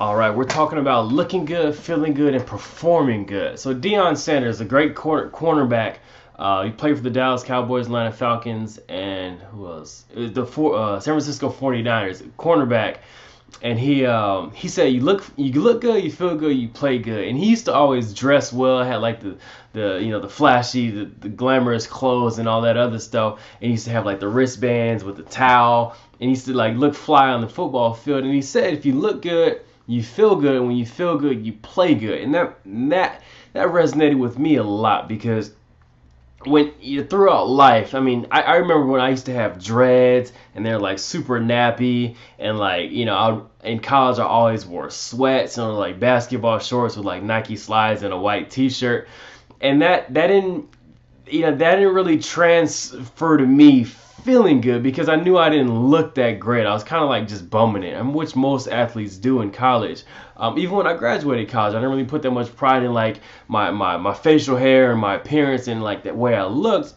All right, we're talking about looking good, feeling good, and performing good. So Deion Sanders, a great cornerback. He played for the Dallas Cowboys, Atlanta Falcons, and who else? It was the San Francisco 49ers, cornerback. And he said you look good, you feel good, you play good. And he used to always dress well, had like the flashy, the glamorous clothes and all that other stuff. And he used to have like the wristbands with the towel, and he used to like look fly on the football field. And he said if you look good, you feel good, and when you feel good, you play good. And that resonated with me a lot because when you throughout life, I mean, I remember when I used to have dreads and they're like super nappy, and like, in college I always wore sweats and like basketball shorts with like Nike slides and a white t-shirt. And that didn't really transfer to me feeling good because I knew I didn't look that great. I was kind of like just bumming it, which most athletes do in college. Even when I graduated college, I didn't really put that much pride in like my facial hair and my appearance and like that way I looked.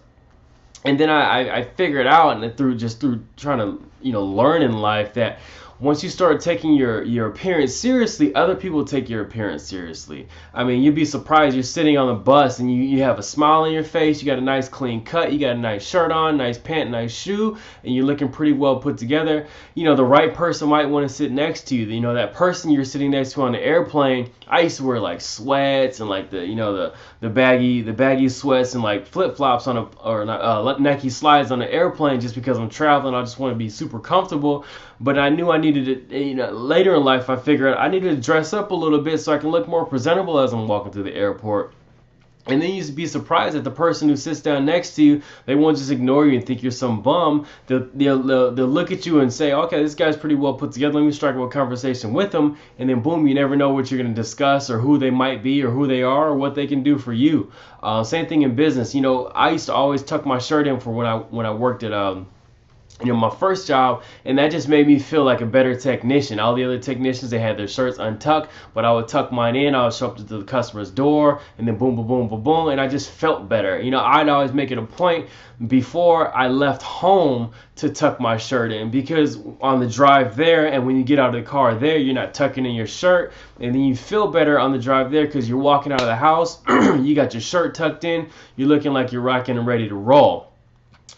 And then I figured out, and through trying to learn in life, that once you start taking your appearance seriously, other people take your appearance seriously. I mean, you'd be surprised. You're sitting on the bus and you have a smile on your face. You got a nice clean cut. You got a nice shirt on, nice pant, nice shoe, and you're looking pretty well put together. The right person might want to sit next to you. That person you're sitting next to on the airplane. I used to wear like sweats and like the baggy sweats and like flip flops Nike slides on the airplane just because I'm traveling. I just want to be super comfortable. But I knew I needed to, later in life, I figured I needed to dress up a little bit so I can look more presentable as I'm walking through the airport. And then you'd be surprised that the person who sits down next to you, they won't just ignore you and think you're some bum. They'll look at you and say, okay, this guy's pretty well put together. Let me strike up a conversation with him. And then boom, you never know what you're going to discuss or who they might be or who they are or what they can do for you. Same thing in business. I used to always tuck my shirt in for when I worked at my first job, and that just made me feel like a better technician. All the other technicians, they had their shirts untucked, but I would tuck mine in. I would show up to the customer's door, and then boom, boom, boom, boom, boom, and I just felt better. I'd always make it a point before I left home to tuck my shirt in, because on the drive there and when you get out of the car there, you're not tucking in your shirt, and then you feel better on the drive there because you're walking out of the house, you got your shirt tucked in, you're looking like you're rocking and ready to roll.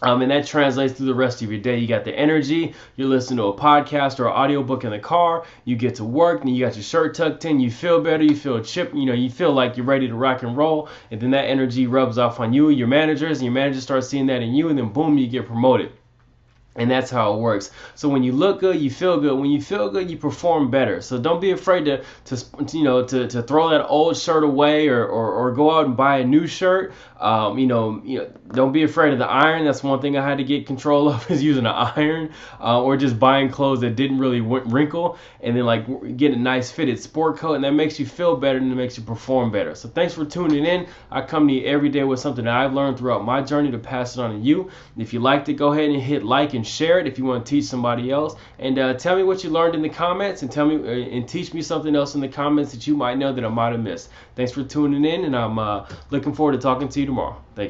And that translates through the rest of your day. You got the energy, you're listening to a podcast or an audiobook in the car, you get to work, and you got your shirt tucked in, you feel better, you feel you feel like you're ready to rock and roll, and then that energy rubs off on you, your managers, and your managers start seeing that in you, and then boom, you get promoted. And that's how it works. So when you look good, you feel good. When you feel good, you perform better. So don't be afraid to throw that old shirt away or go out and buy a new shirt. Don't be afraid of the iron. That's one thing I had to get control of, is using an iron, or just buying clothes that didn't really wrinkle, and then like get a nice fitted sport coat, and that makes you feel better and it makes you perform better. So thanks for tuning in. I come to you every day with something that I've learned throughout my journey to pass it on to you. If you liked it, go ahead and hit like and share it if you want to teach somebody else, and tell me what you learned in the comments, and teach me something else in the comments that you might know that I might have missed. Thanks for tuning in, and I'm looking forward to talking to you tomorrow. Thank you.